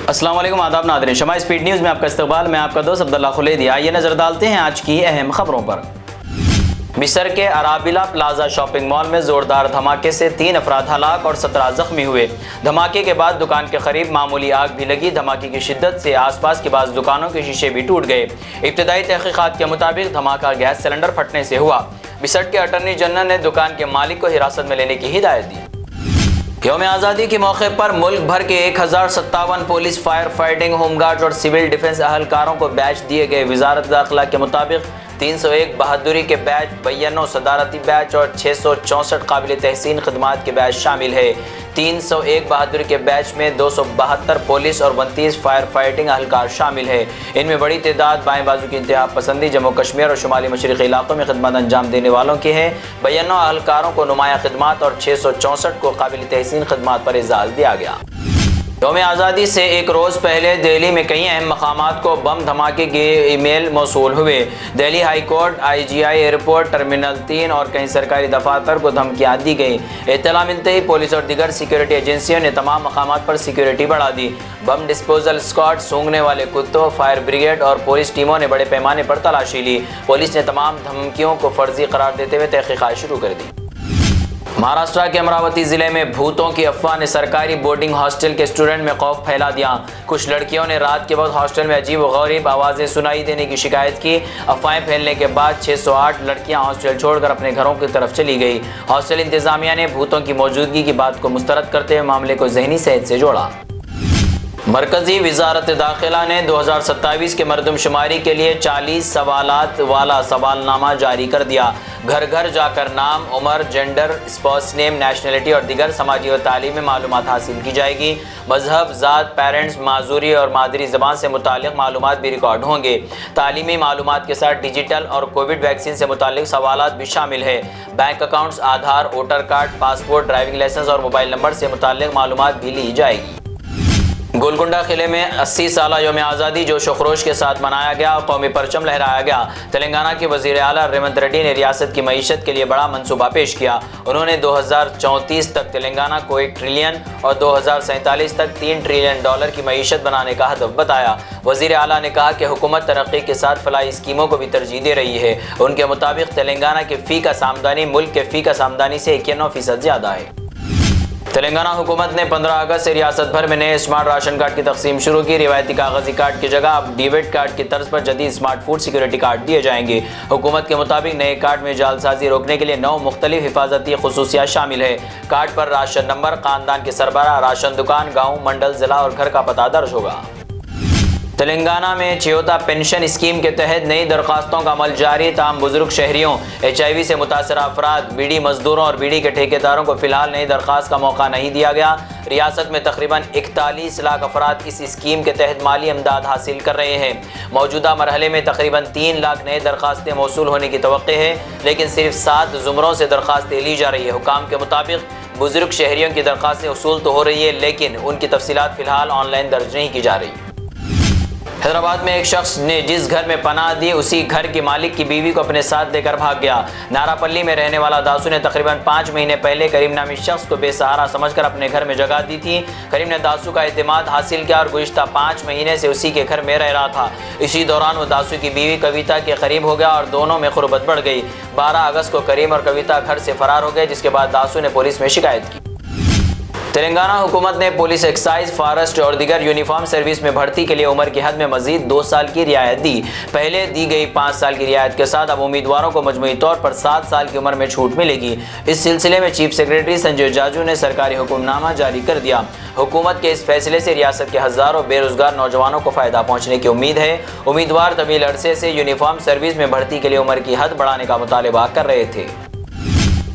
अस्सलाम वालेकुम, आदाब नाज़रीन। शमा स्पीड न्यूज़ में आपका इस्तकबाल। मैं आपका दोस्त अब्दुल्ला खुलेदी। आइए नज़र डालते हैं आज की अहम खबरों पर। मिस्र के अराबिला प्लाजा शॉपिंग मॉल में जोरदार धमाके से 3 अफराद हलाक और 17 जख्मी हुए। धमाके के बाद दुकान के करीब मामूली आग भी लगी। धमाके की शिद्दत से आसपास की बाज़ दुकानों के शीशे भी टूट गए। इब्तदाई तहकीकात के मुताबिक धमाका गैस सिलेंडर फटने से हुआ। मिस्र के अटॉर्नी जनरल ने दुकान के मालिक को हिरासत में लेने की हिदायत दी। यौम आज़ादी के मौके पर मुल्क भर के 1057 पुलिस, फायर फाइटिंग, होमगार्ड और सिविल डिफेंस अहलकारों को बैच दिए गए। वजारत दाखिला के मुताबिक 301 बहादुरी के बैच, 92 सदारती बैच और 664 काबिल तहसीन खदमात के बैच शामिल है। 301 बहादुरी के बैच में 272 पुलिस और 29 फायर फाइटिंग अहलकार शामिल है। इनमें बड़ी तादाद बाएं बाजू की इंतहा पसंदी, जम्मू कश्मीर और शुमाली मशरक़ी इलाकों में खिदमत अंजाम देने वालों की है। 92 अहलकारों को नुमाया खिदमात और 664 को काबिल तहसीन खदमात पर एजाज़ दिया गया। यौम आज़ादी से एक रोज़ पहले दिल्ली में कई अहम मकामात को बम धमाके के ईमेल मौसूल हुए। Delhi high court, IGI airport, terminal 3 और कई सरकारी दफातर को धमकियाँ दी गई। इत्तला मिलते ही पुलिस और दीगर सिक्योरिटी एजेंसियों ने तमाम मकामात पर सिक्योरिटी बढ़ा दी। बम डिस्पोजल स्क्वाड, सूंघने वाले कुत्तों, फायर ब्रिगेड और पुलिस टीमों ने बड़े पैमाने पर तलाशी ली। पुलिस ने तमाम धमकियों को फर्जी करार देते हुए तहकीकात शुरू कर दी। महाराष्ट्र के अमरावती ज़िले में भूतों की अफवाह ने सरकारी बोर्डिंग हॉस्टल के स्टूडेंट में खौफ फैला दिया। कुछ लड़कियों ने रात के वक्त हॉस्टल में अजीब व गरीब आवाज़ें सुनाई देने की शिकायत की। अफवाहें फैलने के बाद 608 लड़कियां हॉस्टल छोड़कर अपने घरों की तरफ चली गई। हॉस्टल इंतज़ामिया ने भूतों की मौजूदगी की बात को मुस्तरद करते हुए मामले को ज़हनी सेहत से जोड़ा। मरकज़ी वज़ारत दाखिला ने 2027 के मरदमशुमारी के लिए 40 सवालात वाला सवालनामा जारी कर दिया। घर घर जाकर नाम, उम्र, जेंडर, स्पाउस नेम, नेशनलिटी और दीगर समाजी और तालीमी मालूमात हासिल की जाएगी। मजहब, ज़ात, पेरेंट्स, माजूरी और मादरी ज़बान से मुतालिक मालूमात भी रिकॉर्ड होंगे। तालीमी मालूमात के साथ डिजिटल और कोविड वैक्सीन से मुतालिक सवालात भी शामिल है। Bank accounts, Aadhaar, voter card, passport, driving licence और मोबाइल नंबर से मुतालिक मालूमात भी ली जाएगी। गोलकुंडा किले में 80 साला यौम आज़ादी जोश व खरोश के साथ मनाया गया और कौमी परचम लहराया गया। तेलंगाना के वज़ीर आला रेवंत रेड्डी ने रियासत की मईशत के लिए बड़ा मंसूबा पेश किया। उन्होंने 2034 तक तेलंगाना को 1 ट्रिलियन और 2047 तक $3 ट्रिलियन की मईशत बनाने का हदफ बताया। वज़ीर आला ने कहा कि हुकूमत तरक्की के साथ फलाही स्कीमों को भी तरजीह दे रही है। उनके मुताबिक तेलंगाना की फ़ी का आमदनी मुल्क के फ़ी का आमदनी से 91% ज़्यादा है। तेलंगाना हुकूमत ने 15 अगस्त से रियासत भर में नए स्मार्ट राशन कार्ड की तकसीम शुरू की। रिवायती कागजी कार्ड की जगह अब डेबिट कार्ड की तर्ज पर जदीद स्मार्ट फूड सिक्योरिटी कार्ड दिए जाएंगे। हुकूमत के मुताबिक नए कार्ड में जालसाजी रोकने के लिए 9 मुख्तलिफ हिफाजती खुसूसियात शामिल है। कार्ड पर राशन नंबर, खानदान के सरबराह, राशन दुकान, गाँव, मंडल, जिला और घर का पता दर्ज होगा। तेलंगाना में चियोता पेंशन स्कीम के तहत नई दरख्वास्तों का अमल जारी। ताम बुजुर्ग शहरियों, HIV से मुतासर अफराद, बीड़ी मजदूरों और बीड़ी के ठेकेदारों को फिलहाल नई दरख्वास्त का मौका नहीं दिया गया। रियासत में तकरीबन 41 लाख अफराद इस स्कीम के तहत माली इमदाद हासिल कर रहे हैं। मौजूदा मरहले में तकरीबन 3 लाख नए दरख्वास्तें मौसूल होने की तवक्को है, लेकिन सिर्फ 7 ज़ुमरों से दरख्वास्तें ली जा रही है। हुकाम के मुताबिक बुजुर्ग शहरियों की दरख्वास्तें वसूल तो हो रही है, लेकिन उनकी तफसीलात फ़िलहाल ऑनलाइन दर्ज नहीं की जा रही। हैदराबाद में एक शख्स ने जिस घर में पनाह दी, उसी घर की मालिक की बीवी को अपने साथ लेकर भाग गया। नारापल्ली में रहने वाला दासू ने तकरीबन 5 महीने पहले करीम नामी शख्स को बेसहारा समझकर अपने घर में जगह दी थी। करीम ने दासू का एतमाद हासिल किया और गुज़िश्ता 5 महीने से उसी के घर में रह रहा था। इसी दौरान वो दासू की बीवी कविता के करीब हो गया और दोनों में क़ुर्बत बढ़ गई। 12 अगस्त को करीम और कविता घर से फरार हो गए, जिसके बाद दासू ने पुलिस में शिकायत की। तेलंगाना हुकूमत ने पुलिस, एक्साइज, फॉरेस्ट और दीगर यूनिफॉर्म सर्विस में भर्ती के लिए उम्र की हद में मजीद 2 साल की रियायत दी। पहले दी गई 5 साल की रियायत के साथ अब उम्मीदवारों को मजमूई तौर पर 7 साल की उम्र में छूट मिलेगी। इस सिलसिले में चीफ सेक्रेटरी संजय जाजू ने सरकारी हुक्मनामा जारी कर दिया। हुकूमत के इस फैसले से रियासत के हज़ारों बेरोजगार नौजवानों को फ़ायदा पहुँचने की उम्मीद है। उम्मीदवार तवील अरसे से यूनिफॉर्म सर्विस में भर्ती के लिए उम्र की हद बढ़ाने का मुतालबा कर रहे थे।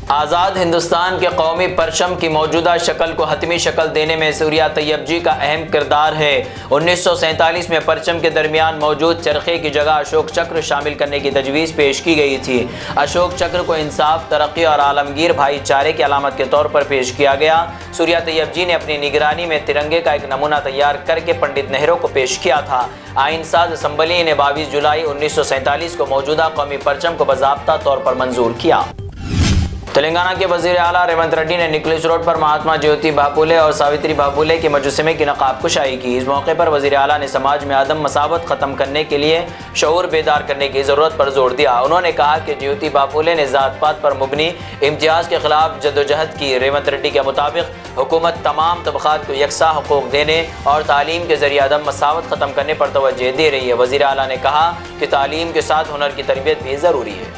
आज़ाद हिंदुस्तान के कौमी परचम की मौजूदा शक्ल को हतमी शक्ल देने में सूर्या तैयबजी का अहम किरदार है। 1947 में परचम के दरमियान मौजूद चरखे की जगह अशोक चक्र शामिल करने की तजवीज़ पेश की गई थी। अशोक चक्र को इंसाफ, तरक्की और आलमगीर भाईचारे की अलामत के तौर पर पेश किया गया। सूर्या तैयबजी ने अपनी निगरानी में तिरंगे का एक नमूना तैयार करके पंडित नेहरू को पेश किया था। आइन साज असम्बली ने 22 जुलाई 1947 को मौजूदा कौमी परचम को बाज़ाब्ता तौर पर मंजूर किया। تلنگانہ کے وزیر اعلیٰ ریونت ریڈی نے نکلس روڈ پر مہاتما جیوتی باپولے اور ساوتری باپولے کے مجسمے کی نقاب کشائی کی۔ اس موقع پر وزیر اعلیٰ نے سماج میں عدم مساوات ختم کرنے کے لیے شعور بیدار کرنے کی ضرورت پر زور دیا۔ انہوں نے کہا کہ جیوتی باپولے نے ذات پات پر مبنی امتیاز کے خلاف جدوجہد کی۔ ریونت ریڈی کے مطابق حکومت تمام طبقات کو یکساں حقوق دینے اور تعلیم کے ذریعے عدم مساوات ختم کرنے پر توجہ دے رہی ہے۔ وزیر اعلیٰ نے کہا کہ تعلیم کے ساتھ ہنر کی تربیت بھی ضروری ہے۔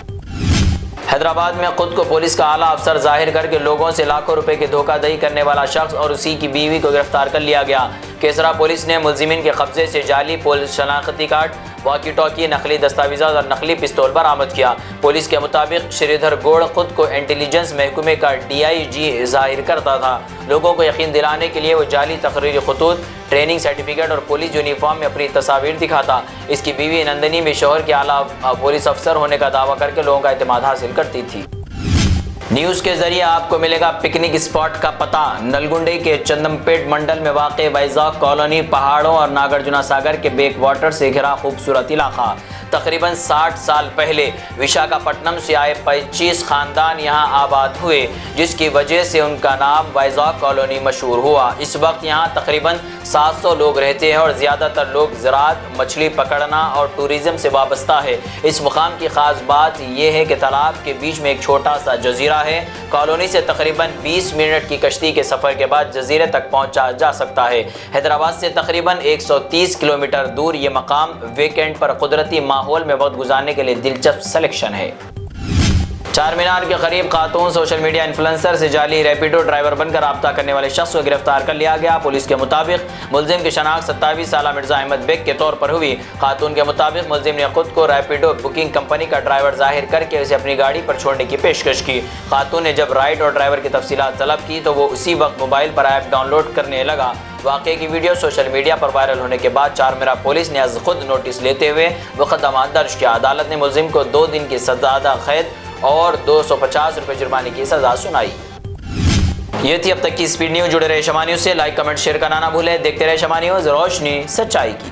حیدرآباد میں خود کو پولیس کا اعلیٰ افسر ظاہر کر کے لوگوں سے لاکھوں روپے کی دھوکہ دہی کرنے والا شخص اور اسی کی بیوی کو گرفتار کر لیا گیا۔ کیسرا پولیس نے ملزمین کے قبضے سے جعلی پولیس شناختی کارڈ، واکی ٹاکی، نقلی دستاویزات اور نقلی پستول برآمد کیا۔ پولیس کے مطابق شریدھر گوڑ خود کو انٹیلیجنس محکمے کا DIG ظاہر کرتا تھا۔ لوگوں کو یقین دلانے کے لیے وہ جعلی تقرری خطوط، ٹریننگ سرٹیفکیٹ اور پولیس یونیفارم میں اپنی تصاویر دکھاتا۔ اس کی بیوی نندنی بھی شوہر کے اعلیٰ پولیس افسر ہونے کا دعویٰ کر کے لوگوں کا اعتماد حاصل کرتی تھی۔ نیوز کے ذریعے آپ کو ملے گا پکنک اسپاٹ کا پتہ۔ نلگنڈی کے چندمپیٹ منڈل میں واقع وائزاگ کالونی پہاڑوں اور ناگرجنا ساگر کے بیک واٹر سے گھرا خوبصورت علاقہ۔ تقریباً 60 سال پہلے وشاکھاپٹنم سے آئے 25 خاندان یہاں آباد ہوئے، جس کی وجہ سے ان کا نام وائزاگ کالونی مشہور ہوا۔ اس وقت یہاں تقریباً 700 لوگ رہتے ہیں اور زیادہ تر لوگ زراعت، مچھلی پکڑنا اور ٹوریزم سے وابستہ ہے۔ اس مقام کی خاص بات یہ ہے کہ تالاب کے بیچ میں ایک چھوٹا سا جزیرہ ہے۔ کالونی سے تقریباً 20 منٹ کی کشتی کے سفر کے بعد جزیرے تک پہنچا جا سکتا ہے۔ حیدرآباد سے تقریباً 130 کلومیٹر دور یہ مقام ویکینڈ پر قدرتی ماحول میں وقت گزارنے کے لیے دلچسپ سلیکشن ہے۔ چار مینار کے قریب خاتون سوشل میڈیا انفلوئنسر سے جعلی ریپیڈو ڈرائیور بن کر رابطہ کرنے والے شخص کو گرفتار کر لیا گیا۔ پولیس کے مطابق ملزم کی شناخت 27 سالہ مرزا احمد بیگ کے طور پر ہوئی۔ خاتون کے مطابق ملزم نے خود کو ریپیڈو بکنگ کمپنی کا ڈرائیور ظاہر کر کے اسے اپنی گاڑی پر چھوڑنے کی پیشکش کی۔ خاتون نے جب رائڈ اور ڈرائیور کی تفصیلات طلب کی تو وہ اسی وقت موبائل پر ایپ ڈاؤن لوڈ کرنے لگا۔ واقعے کی ویڈیو سوشل میڈیا پر وائرل ہونے کے بعد چارمیرا پولیس نے از خود نوٹس لیتے ہوئے مقدمہ درج کیا۔ عدالت نے ملزم کو 2 دن کی سزا قید اور 250 روپے جرمانے کی سزا سنائی۔ یہ تھی اب تک کی اسپیڈ نیوز۔ جڑے رہے شمع نیوز سے، لائک، کمنٹ، شیئر کرنا نہ بھولیں۔ دیکھتے رہے شمع نیوز، روشنی سچائی کی۔